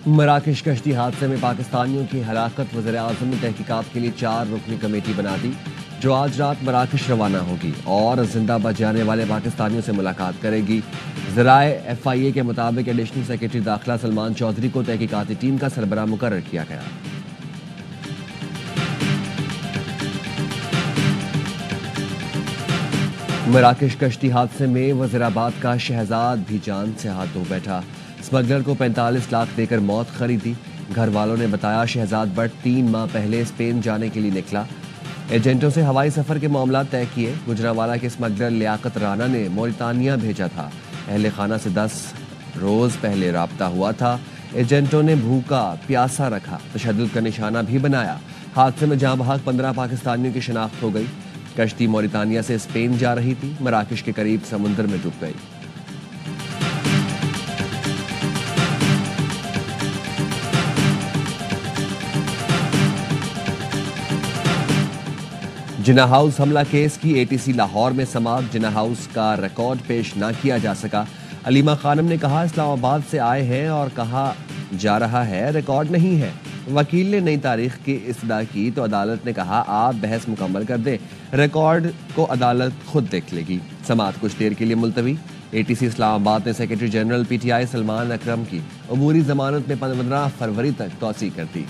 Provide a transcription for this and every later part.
मराकश कश्ती हादसे में पाकिस्तानियों की हलाकत वज़ीर-ए-आज़म ने तहकीकात के लिए 4 रुकनी कमेटी बना दी, जो आज रात मराकश रवाना होगी और जिंदा बच जाने वाले पाकिस्तानियों से मुलाकात करेगी। ज़राए FIA के मुताबिक एडिशनल सेक्रेटरी दाखिला सलमान चौधरी को तहकीकाती टीम का सरबराह मुकर्रर किया गया। मराकश कश्ती हादसे में वज़ीराबाद का शहजाद भी जान से हाथ धो बैठा। स्मगलर को 45 लाख देकर मौत खरीदी। घर वालों ने बताया शहजाद बट 3 माह पहले स्पेन जाने के लिए निकला। एजेंटों से हवाई सफर के मामला तय किए। गुजरांवाला के स्मगलर लियाकत राना ने मोरितानिया भेजा था। अहले खाना से 10 रोज पहले राब्ता हुआ था। एजेंटों ने भूखा प्यासा रखा, तशद्दुद का निशाना भी बनाया। हादसे में जहां बहक 15 पाकिस्तानियों की शिनाख्त हो गई। कश्ती मोरितानिया से स्पेन जा रही थी, मराकश के करीब समुद्र में डूब गई। जिन्ना हाउस हमला केस की ATC लाहौर में समाअत। जिन्ना हाउस का रिकॉर्ड पेश न किया जा सका। अलीमा खानम ने कहा इस्लामाबाद से आए हैं और कहा जा रहा है रिकॉर्ड नहीं है। वकील ने नई तारीख की इस्तदा की तो अदालत ने कहा आप बहस मुकम्मल कर दें, रिकॉर्ड को अदालत खुद देख लेगी। समाअत कुछ देर के लिए मुलतवी। ATC इस्लामाबाद ने सेक्रेटरी जनरल PTI सलमान अकरम की अबूरी जमानत में 15 फरवरी तक तौसीह कर दी।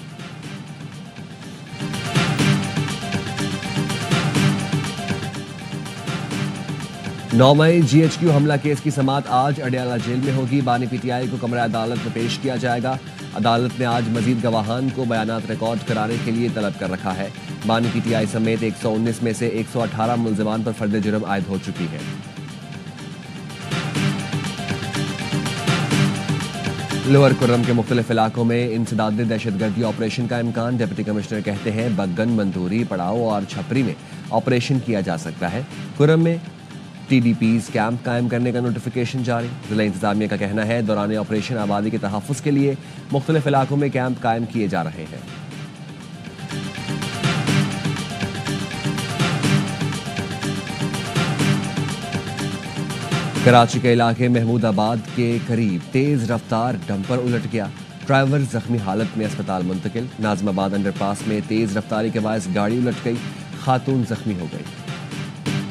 9 मई GHQ हमला केस की समाअत आज अडयाला जेल में होगी। बानी PTI को कमरा अदालत में पेश किया जाएगा। अदालत ने आज मजीद गवाहान को बयानात रिकॉर्ड कराने के लिए तलब कर रखा है। बानी PTI समेत 119 में से 118 मुल्जिमान पर फर्द जुर्म आयद हो चुकी है। लोअर कुर्रम के मुख्तलिफ इलाकों में इंसदाद दहशतगर्दी ऑपरेशन का इम्कान। डिप्टी कमिश्नर कहते हैं बग्गन, मंदूरी, पड़ाव और छपरी में ऑपरेशन किया जा सकता है। कुर्रम में TDPs कैंप कायम करने का नोटिफिकेशन जारी। जिला इंतजामिया का कहना है दौरान ऑपरेशन आबादी के तहफ़्फ़ुज़ के लिए मुख्तलिफ इलाकों में कैंप कायम किए जा रहे हैं। कराची के इलाके महमूदाबाद के करीब तेज रफ्तार डंपर उलट गया। ड्राइवर जख्मी हालत में अस्पताल मुंतकिल। नाज़िमाबाद अंडरपास में तेज रफ्तारी के बायस गाड़ी उलट गई, खातून जख्मी हो गई।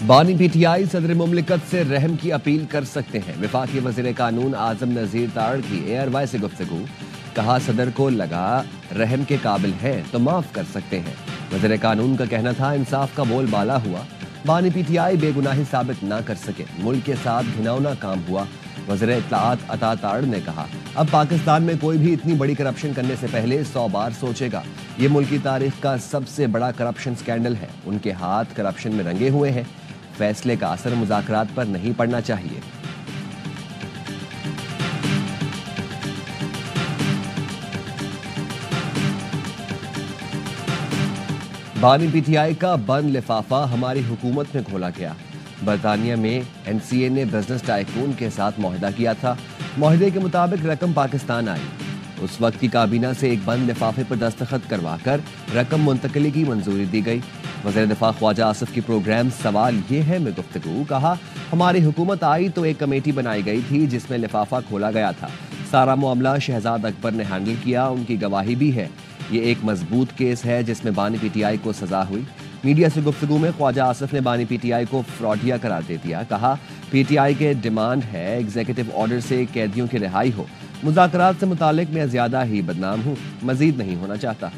बानी PTI सदर मुमलिकत से रहम की अपील कर सकते हैं। वफाकी वज़ीर कानून आज़म नज़ीर ताड़ की ARY से गुफ्तगू। कहा सदर को लगा रहम के काबिल हैं तो माफ कर सकते हैं। वज़ीर कानून का कहना था इंसाफ का बोलबाला हुआ। बानी PTI बेगुनाही साबित ना कर सके, मुल्क के साथ घिनौना काम हुआ। वज़ीर इत्तलाआत अता ताड़ ने कहा अब पाकिस्तान में कोई भी इतनी बड़ी करप्शन करने से पहले 100 बार सोचेगा। ये मुल्क की तारीख का सबसे बड़ा करप्शन स्कैंडल है। उनके हाथ करप्शन में रंगे हुए हैं। फैसले का असर मुज़ाकरात पर नहीं पड़ना चाहिए। बानी PTI का बंद लिफाफा हमारी हुकूमत में खोला गया। बरतानिया में NCA ने बिजनेस टाइकून के साथ मुआहदा किया था। मुआहदे के मुताबिक रकम पाकिस्तान आई। उस वक्त की काबीना से एक बंद लिफाफे पर दस्तखत करवाकर रकम मुंतकली की मंजूरी दी गई। वज़ीर दिफा ख्वाजा आसिफ की प्रोग्राम सवाल ये है में गुफ्तगू। कहा हमारी हुकूमत आई तो एक कमेटी बनाई गई थी जिसमें लिफाफा खोला गया था। सारा मामला शहजाद अकबर ने हैंडल किया, उनकी गवाही भी है। ये एक मजबूत केस है जिसमें बानी PTI को सजा हुई। मीडिया से गुफ्तगू में ख्वाजा आसिफ ने बानी PTI को फ्रॉडिया करार दे दिया। कहा PTI के डिमांड है एग्जीक्यूटिव ऑर्डर से कैदियों की रिहाई हो। मुज़ाकरात से मुतालिक मैं ज्यादा ही बदनाम हूँ, मजीद नहीं होना चाहता।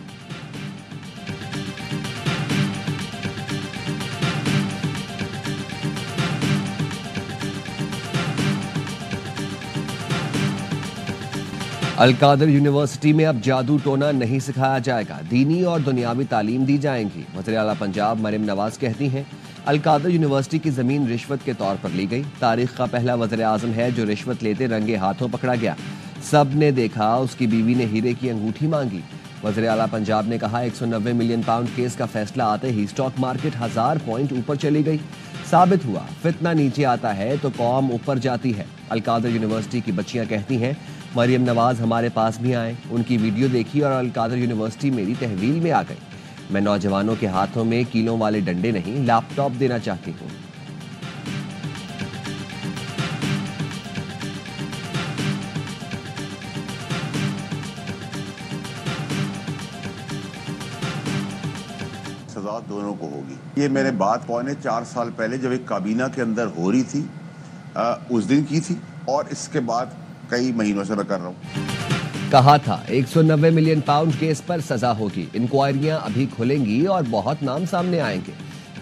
अलकादर यूनिवर्सिटी में अब जादू टोना नहीं सिखाया जाएगा, दीनी और दुनियावी तालीम दी जाएंगी। वज़ीर आला पंजाब मरियम नवाज कहती हैं अलकादर यूनिवर्सिटी की जमीन रिश्वत के तौर पर ली गई। तारीख का पहला वज़ीर आज़म है जो रिश्वत लेते रंगे हाथों पकड़ा गया। सब ने देखा उसकी बीवी ने हीरे की अंगूठी मांगी। वज़ीर आला पंजाब ने कहा 190 मिलियन पाउंड केस का फैसला आते ही स्टॉक मार्केट 1000 पॉइंट ऊपर चली गई। साबित हुआ फितना नीचे आता है तो कौम ऊपर जाती है। अलकादर यूनिवर्सिटी की बच्चियां कहती हैं मरियम नवाज हमारे पास भी आए, उनकी वीडियो देखी और अलकादर यूनिवर्सिटी मेरी तहवील में आ गई। मैं नौजवानों के हाथों में कीलों वाले डंडे नहीं लैपटॉप देना चाहती हूँ। दोनों को होगी। ये मैंने बात 4.25 साल पहले जब एक काबीना के अंदर हो रही थी उस दिन की थी, और इसके बाद कई महीनों से मैं कर रहा हूँ। कहा था 190 मिलियन पाउंड केस पर सजा होगी, इंक्वायरियां अभी खुलेंगी और बहुत नाम सामने आएंगे।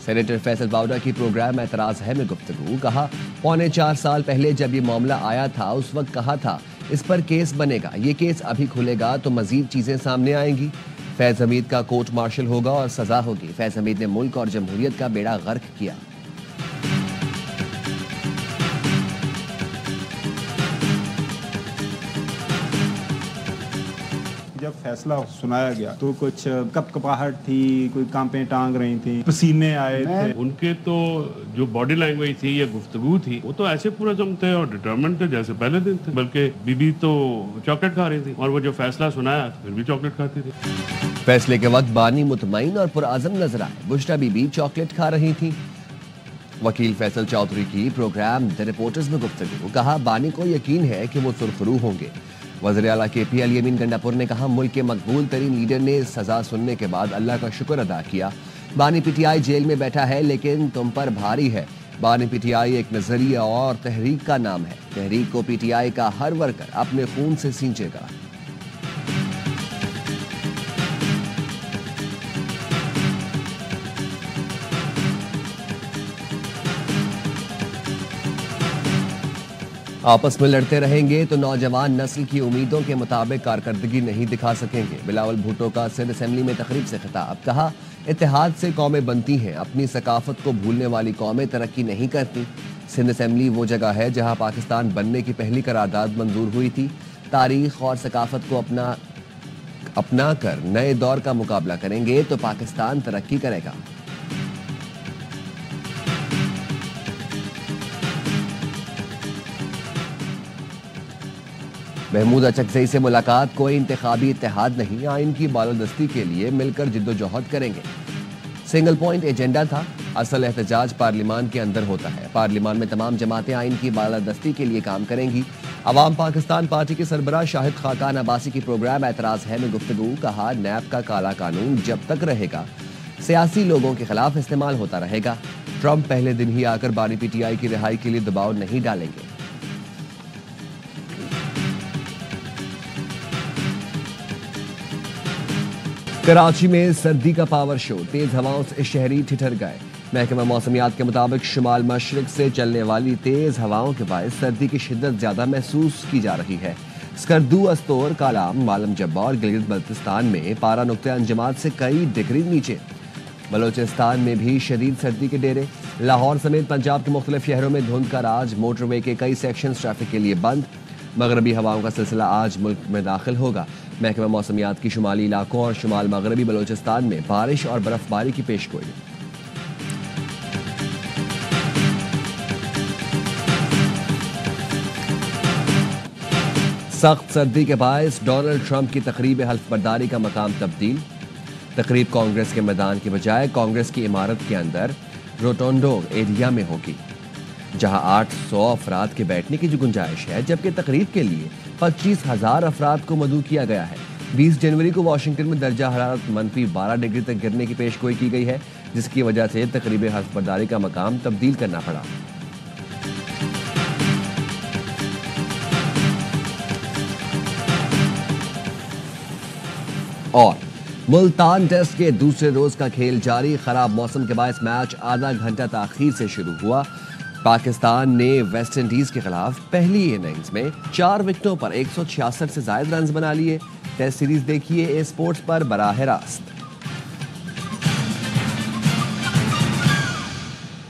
सेनेटर फैसल बावड़ा की प्रोग्राम एतराज है में गुफ्तगू। कहा 4.25 साल पहले जब ये मामला आया था उस वक्त कहा था इस पर केस बनेगा, ये केस अभी खुलेगा तो मजीद चीजें सामने आएंगी। फैज हमीद का कोर्ट मार्शल होगा और सजा होगी। फैज हमीद ने मुल्क और जमहूरियत का बेड़ा गर्क किया। जब फैसला सुनाया गया तो कुछ कपकपाहट थी, कोई कांपे टांग रही थी, पसीने आए थे। उनके तो जो बॉडी लैंग्वेज थी या गुफ्तगू थी वो तो ऐसे पूरा जमते और डिटरमेंट थे जैसे पहले दिन थे, बल्कि बीबी तो चॉकलेट खा रही थी और वो जो फैसला सुनाया फिर भी चॉकलेट खाती थी। फैसले के वक्त बानी मुतमईन और पुरआज़म नजर आए। बुशरा बीबी चॉकलेट खा रही थी। वकील फैसल चौधरी की प्रोग्राम द रिपोर्टर्स में गुफ्तगू। कहा बानी को यकीन है कि वो सुरखरू होंगे। वज़ीर आला KP अली अमीन गंडापुर ने कहा मुल्क के मकबूल तरीन लीडर ने सजा सुनने के बाद अल्लाह का शुक्र अदा किया। बानी PTI जेल में बैठा है लेकिन तुम पर भारी है। बानी PTI एक नजरिया और तहरीक का नाम है। तहरीक को PTI का हर वर्कर अपने खून से सींचेगा। आपस में लड़ते रहेंगे तो नौजवान नस्ल की उम्मीदों के मुताबिक कारकर्दगी नहीं दिखा सकेंगे। बिलावल भुट्टो का सिंध असेंबली में तकरीब से खिताब। कहा इत्तेहाद से कौमें बनती हैं, अपनी सकाफत को भूलने वाली कौमें तरक्की नहीं करती। सिंध असेंबली वो जगह है जहां पाकिस्तान बनने की पहली करारदाद मंजूर हुई थी। तारीख और सकाफत को अपना कर नए दौर का मुकाबला करेंगे तो पाकिस्तान तरक्की करेगा। महमूद अचकज़ई से मुलाकात कोई इंतखाबी इत्तेहाद नहीं, आइन की बालादस्ती के लिए मिलकर जिद्दोजहद करेंगे। सिंगल पॉइंट एजेंडा था। असल एहतजाज पार्लिमान के अंदर होता है। पार्लिमान में तमाम जमातें आइन की बालादस्ती के लिए काम करेंगी। अवाम पाकिस्तान पार्टी के सरबराह शाहिद खाकान अब्बासी की प्रोग्राम एतराज है में गुफ्तगू। कहा नैब का काला कानून जब तक रहेगा सियासी लोगों के खिलाफ इस्तेमाल होता रहेगा। ट्रंप पहले दिन ही आकर बानी PTI की रिहाई के लिए दबाव नहीं डालेंगे। कराची में सर्दी का पावर शो, तेज हवाओं से शहरी ठिठर गए। महकमा मौसमियात के मुताबिक शुमाल मशरिक से चलने वाली तेज हवाओं के बायस सर्दी की शिद्दत ज्यादा महसूस की जा रही है। स्कर्दू, अस्तोर, कालाम, मालम जब्बा और गिलगित बल्तिस्तान में पारा नुक्ते अंजमात से कई डिग्री नीचे। बलोचिस्तान में भी शदीद सर्दी के डेरे। लाहौर समेत पंजाब के मुख्तलिफ शहरों में धुंध का राज। मोटरवे के कई सेक्शन ट्रैफिक के लिए बंद। मगरबी हवाओं का सिलसिला आज मुल्क में दाखिल होगा। महकमा मौसमियात की शुमाली इलाकों और शुमाल मगरबी बलोचिस्तान में बारिश और बर्फबारी की पेशगोई। सख्त सर्दी के बायस डोनाल्ड ट्रंप की तकरीब हल्फ बर्दारी का मकाम तब्दील। तकरीब कांग्रेस के मैदान के बजाय कांग्रेस की इमारत के अंदर रोटोंडो एरिया में होगी, जहां 800 अफराद के बैठने की जो गुंजाइश है, जबकि तकरीब के लिए 25,000 अफराद को मदऊ किया गया है। 20 जनवरी को वाशिंगटन में दर्जा हरारत -12 डिग्री तक गिरने की पेशगोई की गई है, जिसकी वजह से तकरीब हल्फ बर्दारी का मकाम तब्दील करना पड़ा। और मुल्तान टेस्ट के दूसरे रोज का खेल जारी। खराब मौसम के बायस मैच आधा घंटा ताखीर से शुरू हुआ। पाकिस्तान ने वेस्ट इंडीज के खिलाफ पहली इनिंग्स में 4 विकेटों पर 166 से ज्यादा रन बना लिए। टेस्ट सीरीज देखिए ए स्पोर्ट्स पर बराह रास्त।